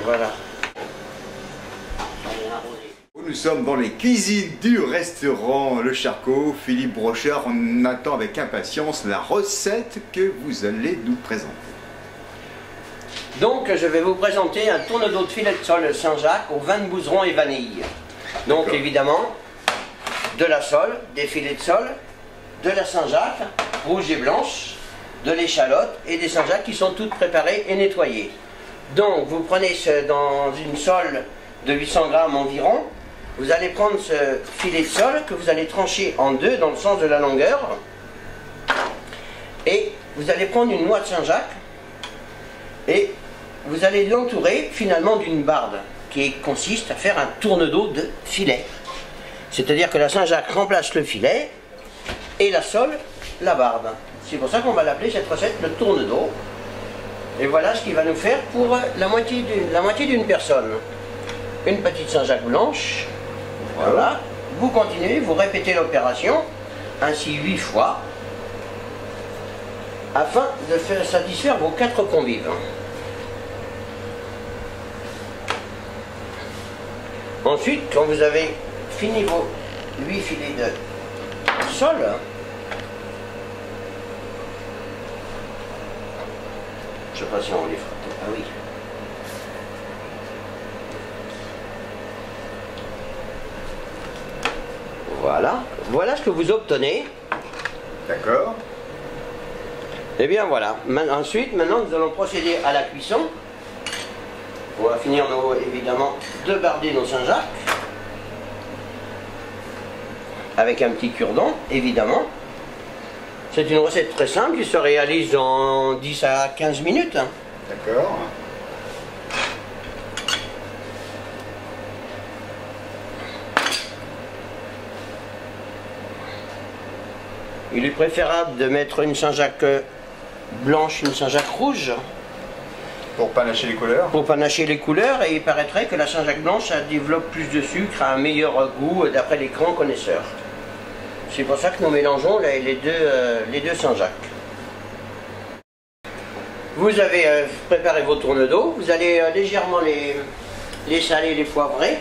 Voilà. Nous sommes dans les cuisines du restaurant Le Charcot. Philippe Brochard, on attend avec impatience la recette que vous allez nous présenter. Donc je vais vous présenter un tourne-dos de filet de sole Saint-Jacques au vin de Bouzeron et vanille. Donc évidemment, de la sole, des filets de sole, de la Saint-Jacques, rouge et blanche, de l'échalote et des Saint-Jacques qui sont toutes préparées et nettoyées. Donc vous prenez dans une sole de 800 grammes environ, vous allez prendre ce filet de sole que vous allez trancher en deux dans le sens de la longueur et vous allez prendre une noix de Saint-Jacques et vous allez l'entourer finalement d'une barde qui consiste à faire un tourne-dos de filet. C'est-à-dire que la Saint-Jacques remplace le filet et la sole la barde. C'est pour ça qu'on va l'appeler cette recette le tourne-dos. Et voilà ce qu'il va nous faire pour la moitié d'une personne. Une petite Saint-Jacques blanche. Voilà. Vous continuez, vous répétez l'opération, ainsi 8 fois, afin de faire satisfaire vos 4 convives. Ensuite, quand vous avez fini vos 8 filets de sole, je ne sais pas si on les fera. Ah oui. Voilà. Voilà ce que vous obtenez. D'accord. Et bien voilà. Ensuite, maintenant, nous allons procéder à la cuisson. On va finir évidemment de barder nos Saint-Jacques. Avec un petit cure-dent, évidemment. C'est une recette très simple qui se réalise en 10 à 15 minutes. D'accord. Il est préférable de mettre une Saint-Jacques blanche, une Saint-Jacques rouge. Pour panacher les couleurs. Pour panacher les couleurs, et il paraîtrait que la Saint-Jacques blanche ça développe plus de sucre, a un meilleur goût d'après les grands connaisseurs. C'est pour ça que nous mélangeons les deux Saint-Jacques. Vous avez préparé vos tourne-dos, vous allez légèrement les saler, les poivrer.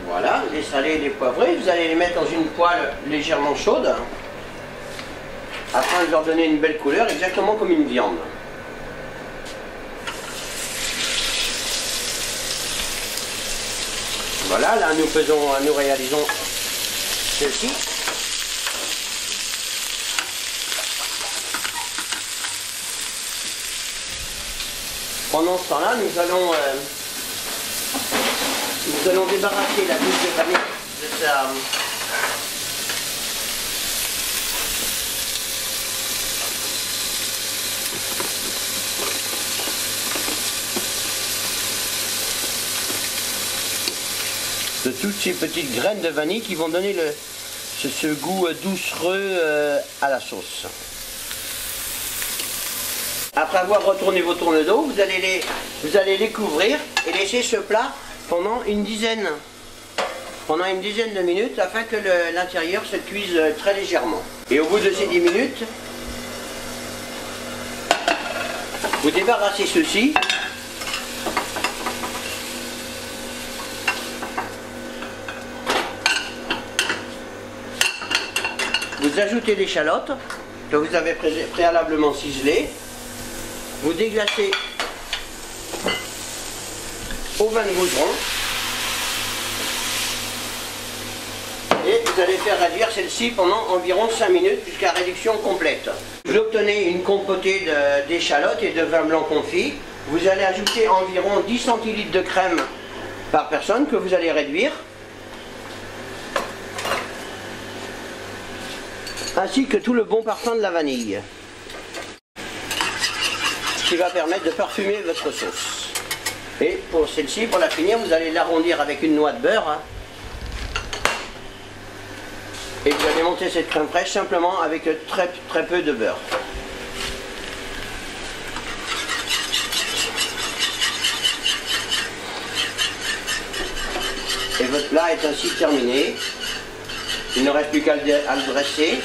Voilà, les saler, les poivrer, vous allez les mettre dans une poêle légèrement chaude afin de leur donner une belle couleur, exactement comme une viande. Voilà, là nous réalisons ceci. Pendant ce temps-là, nous allons débarrasser la douche de vanille de sa... de toutes ces petites graines de vanille qui vont donner ce goût doucereux à la sauce. Après avoir retourné vos tourne-dos, vous allez les couvrir et laisser ce plat pendant une dizaine de minutes afin que l'intérieur se cuise très légèrement. Et au bout de ces 10 minutes, vous débarrassez ceci. Vous ajoutez l'échalote que vous avez préalablement ciselée. Vous déglacez au vin de Bouzeron et vous allez faire réduire celle-ci pendant environ 5 minutes jusqu'à réduction complète. Vous obtenez une compotée d'échalotes et de vin blanc confit. Vous allez ajouter environ 10 centilitres de crème par personne que vous allez réduire, ainsi que tout le bon parfum de la vanille, ce qui va permettre de parfumer votre sauce. Et pour celle-ci, pour la finir, vous allez l'arrondir avec une noix de beurre. Et vous allez monter cette crème fraîche simplement avec très peu de beurre. Et votre plat est ainsi terminé. Il ne reste plus qu'à le dresser.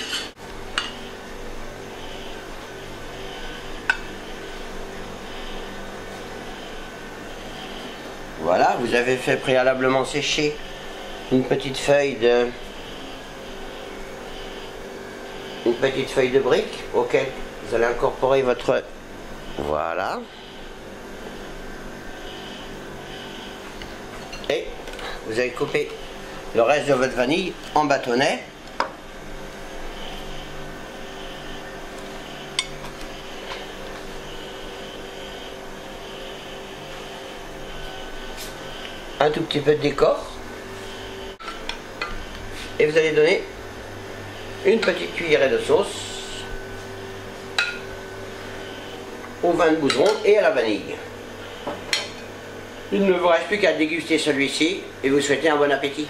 Voilà, vous avez fait préalablement sécher une petite feuille de brique auquel vous allez incorporer votre... Voilà. Et vous allez couper le reste de votre vanille en bâtonnets. Un tout petit peu de décor. Et vous allez donner une petite cuillerée de sauce au vin de Boudron et à la vanille. Il ne vous reste plus qu'à déguster celui-ci et vous souhaiter un bon appétit.